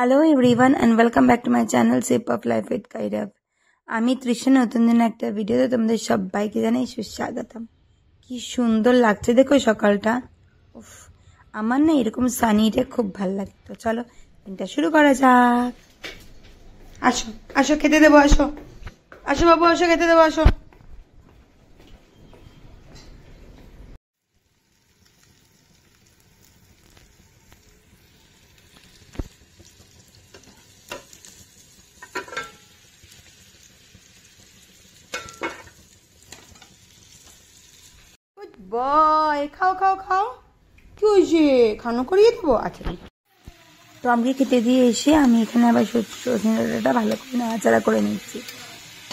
Hello everyone and welcome back to my channel shape of life with Kairab. আমি তৃষ্ণা, নতুন দিন একটা ভিডিওতে তোমাদের সবাইকে জানাই সুস্বাগতম। কি সুন্দর লাগছে দেখো সকালটা। উফ, আমার না এরকম সানিটা খুব ভালো লাগে। তো চলো দিনটা শুরু করা যাক। আসো আসো খেতে দেবো, আসো আসো বাবু, আসো খেতে দেবো, আসো। বয় খাও খাও খাও, কি হয়েছে? খানো করিয়ে দেবো। আচ্ছা, তো আমাকে খেতে দিয়ে এসে আমি এখানে আবার সজনে ডাঁটাটা ভালো করে নাড়াচাড়া করে নিচ্ছি।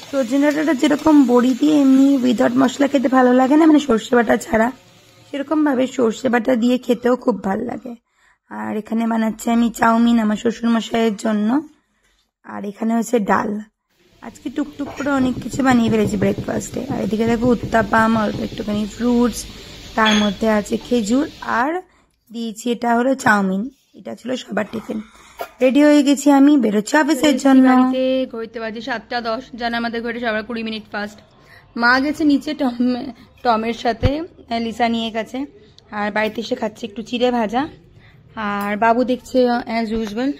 সজনে ডাঁটাটা যেরকম বড়ি দিয়ে এমনি উইদাউট মশলা খেতে ভালো লাগে না, মানে সর্ষে বাটা ছাড়া, সেরকম ভাবে সর্ষে বাটা দিয়ে খেতেও খুব ভালো লাগে। আর এখানে বানাচ্ছি আমি চাউমিন আমার শ্বশুর মশাইয়ের জন্য। আর এখানে হচ্ছে ডাল। আজকে টুকটুক করে অনেক কিছু বানিয়ে ফেলেছি ব্রেকফাস্টে। আর এদিকে দেখো উত্তাপাম, অল্প একটুখানি ফ্রুটস, তার মধ্যে আছে খেজুর, আর দিয়েছি এটা হলো চাউমিন। এটা ছিল সবার টিফিন। রেডি হয়ে গেছি, আমি বেরোচ্ছি অফিসের জন্য। ঘড়িতে বাজে 7:10, জানা আমাদের ঘরে সবার 20 মিনিট ফার্স্ট। মা গেছে নিচে টমের সাথে, লিসা নিয়ে গেছে। আর বাড়িতে এসে খাচ্ছে একটু চিড়ে ভাজা। আর বাবু দেখছে অ্যাজ ইউজুয়াল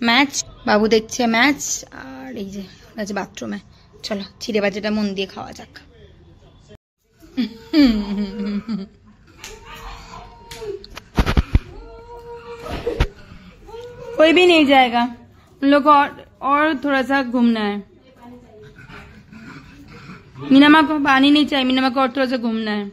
ম্যাচ, বাবু দেখছে ম্যাচ। আর এই যে আছে বাথরুমে। চলো চিড়ে ভাজাটা মন দিয়ে খাওয়া যাক। कोई भी नहीं जाएगा, उन लोग को और थोड़ा सा घूमना है। मीना माँ को पानी नहीं चाहिए, मीना माँ को और थोड़ा सा घूमना है।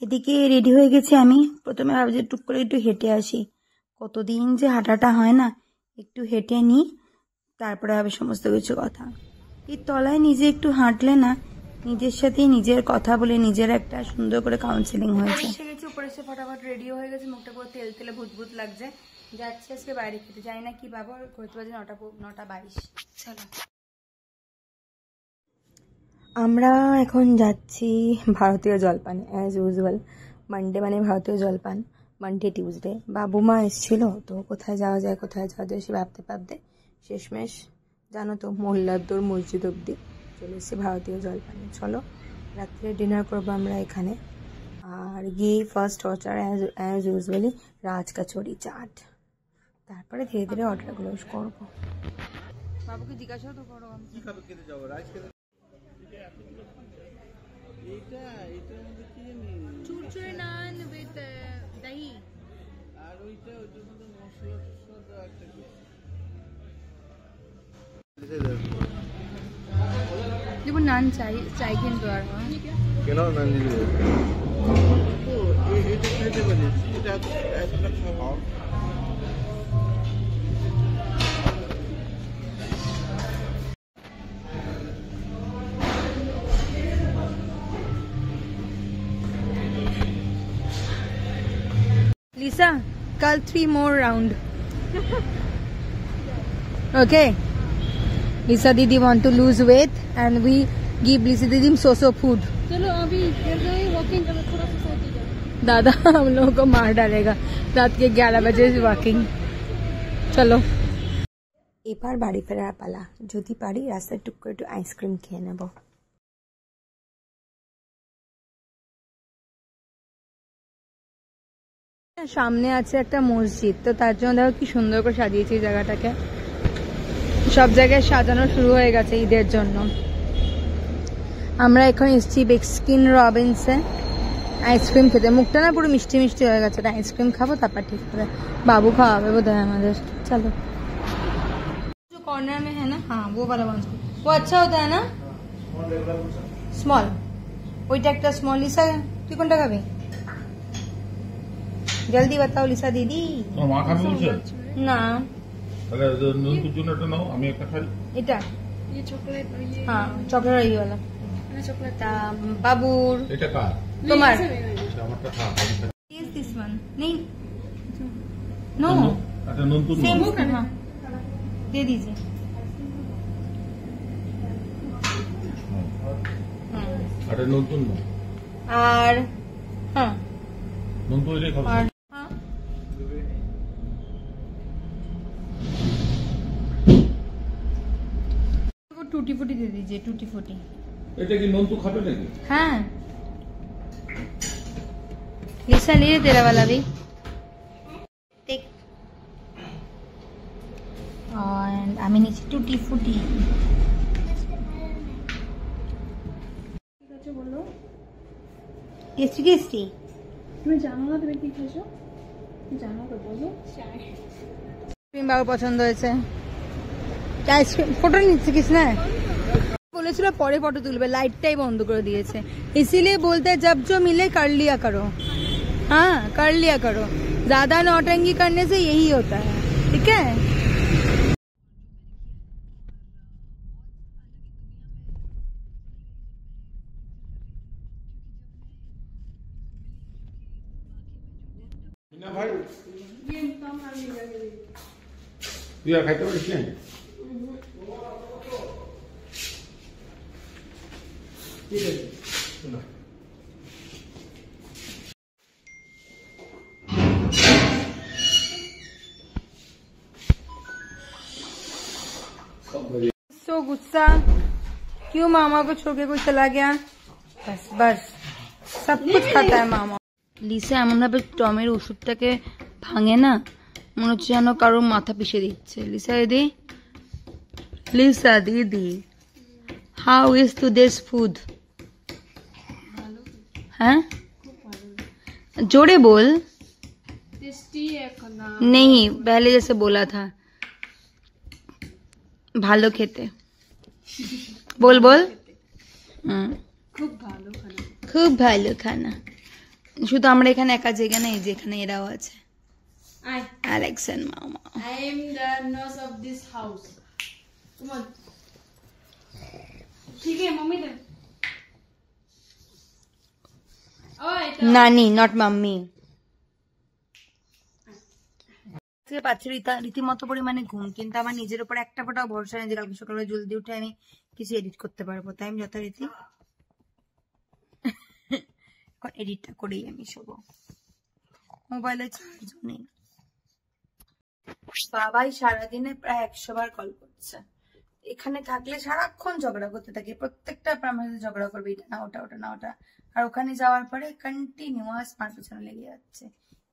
এদিকে রেডি হয়ে গেছি আমি। প্রথমে ভাবছি টুক করে একটু হেঁটে আসি, কতদিন যে হাঁটাটা হয় না, একটু হেঁটে নিই, তারপরে হবে সমস্ত কিছু কথা। এই তলায় নিজে একটু হাঁটলে না, নিজের সাথে নিজের কথা বলে নিজের একটা সুন্দর করে কাউন্সিলিং হয়েছে। এসে গেছি উপরে, এসে ফটাফট রেডি হয়ে গেছে, মুখটা পুরো তেল তেলে ভূত ভূত লাগছে। যাচ্ছি আজকে বাইরে খেতে, জানি না কি ভাবো। ঘুরতে বাজে 9:22। চলো আমরা এখন যাচ্ছি ভারতীয় জলপানে, অ্যাজ ইউজুয়াল। মানডে মানে ভারতীয় জলপান, মানডে টিউসডে। বাবু মা এসেছিল, তো কোথায় যাওয়া যায় সে ভাবতে ভাবতে শেষমেশ জানো তো মোল্লারদৌর মসজিদ অব্দি চলে এসেছি ভারতীয় জলপানে। চলো রাত্রে ডিনার করবো আমরা এখানে। আর গিয়ে first order as usually raj kachori chaat, তারপরে ধীরে ধীরে অর্ডারগুলো করবো। বাবুকে জিজ্ঞাসা তো করো কি খাবে, খেতে যাবো রাজ খেতে। এটার মধ্যে কি জানি চুরচুরে নান উইথ দহি, আর ওইটা ওটার মধ্যে মশলা টসলা একটা দেখো নান চাই কিন্তু আর কেন নান দিলে তো এটা খেতে পারি, এটা একটা খাও। Lisa, call 3 more round. Okay. Lisa Didi want to lose weight and we give Lisa Didi so food. चलो अभी वॉकिंग करो, थोड़ा सा सोती जाओ। दादा हम लोगों को मार डालेगा रात के 11 बजे वॉकिंग। चलो এবার বাড়ি ফেরার পালা। যদি পারি রাস্তায় টুক করে একটু আইসক্রিম খেয়ে নেব। সামনে আছে একটা মসজিদ, তো তার জন্য দেখো কি সুন্দর করে সাজিয়েছি জায়গাটাকে। সব জায়গায় সাজানো শুরু হয়ে গেছে ঈদের জন্য। আমরা এখন এসেছি বেস্কিন রবিন্সে আইসক্রিম খেতে। মুখটা না পুরো মিষ্টি মিষ্টি হয়ে গেছে, আইসক্রিম খাবো তারপর ঠিক করে বাবু খাওয়াবে বোধ হয় আমাদের। চলো कॉर्नर में है ना, हाँ वो वाला वन, वो अच्छा होता है ना स्मॉल, ওইটা একটা স্মল। লিসা তুই কোনটা খাবি জলদি বাতাও লিসা দিদি। মা খাবে বলছে না তাহলে নতুন জুনটা নাও, আমি একটা খাই। এটা ये चॉकलेट, ये हाँ चॉकलेट ये वाला चॉकलेट बाबूर। এটা কার? তোমার। আমারটা খা। Is this one? नहीं नो এটা নতুন सेम। हाँ दे दीजिए। এটা নতুন না আর হ্যাঁ নতুন এটাই খাবো আর হ্যাঁ टूटी फूटी दे दीजिए टूटी फूटी এটা কি নন্তু খাবে নাকি हाँ लिसा ले तेरा वाला भी देख और আমি নিচে टूटी फूटी ঠিক আছে বলো टेस्टी टेस्टी তুমি জানো না তুমি কি খেয়েছো জানো তো বলো আইসক্রিম বাবু পছন্দ হয়েছে আইসক্রিম ফটো নিচ্ছে কিস না বলেছিল পরে ফটো তুলবে লাইটটাই বন্ধ করে দিয়েছে इसीलिए बोलते हैं जब जो मिले कर लिया करो हाँ कर लिया करो ज्यादा नौटंकी करने से यही होता है ठीक है না ভাই তুই আর খাইতে পারিস না सो गुस्सा क्यों मामा को छोड़ के कोई चला गया बस बस सब कुछ खाता है मामा লিসা এমন ভাবে টমের ওষুধটাকে ভাঙে না মনে হচ্ছে যেন কারোর মাথা পিষে দিচ্ছে লিসা দিদি হাউ ইজ টুডেস ফুড হ্যাঁ जोरे बोल টেস্টি है खाना नहीं पहले जैसे बोला था ভালো খেতে बोल बोल খুব ভালো খানা খুব ভালো খানা শুধু আমরা এখানে একা জায়গা নেই যেখানে এরাও আছে আই অ্যালেক্সন মামা I am the nurse of this house. Come on. ठीक है मम्मी दे ओए নানি নট মাম্মি আজকে পাচ্ছি রীতিমতো পরিমাণে ঘুম কিন্তু আমার নিজের উপর একটা ফোটাও ভরসা নেই যে কালকে সকালে জলদি উঠে আমি কিছু এডিট করতে পারবো তাই আমি যথারীতি এখন এডিটটা করেই আমি শোবো মোবাইলে চার্জও নেই বাবাই সারাদিনে প্রায় 100 বার কল করছে এখানে থাকলে সারাক্ষণ ঝগড়া করতে থাকি প্রত্যেকটা আমার সাথে ঝগড়া করবে এটা না ওটা ওটা না ওটা আর ওখানে যাওয়ার পরে কন্টিনিউয়াস মার পেছনে লেগে যাচ্ছে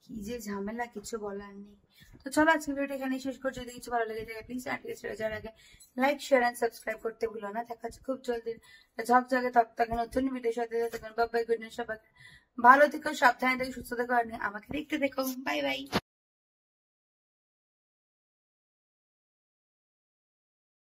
কি যে ঝামেলা কিছু বলার নেই তো চলো আজকে ভিডিওটা এখানেই শেষ করছি যদি কিছু ভালো লেগে থাকে প্লিজ চ্যানেলটি ছেড়ে যাওয়ার আগে লাইক শেয়ার এন্ড সাবস্ক্রাইব করতে ভুলো না দেখা হচ্ছে খুব জলদি ঝকঝকে তকতকে নতুন ভিডিও সাথে থাকবেন বাই বাই গুড নাইট সবাই ভালো থেকো সাবধানে থেকো সুস্থ থেকো আর আমাকে দেখতে দেখো বাই বাই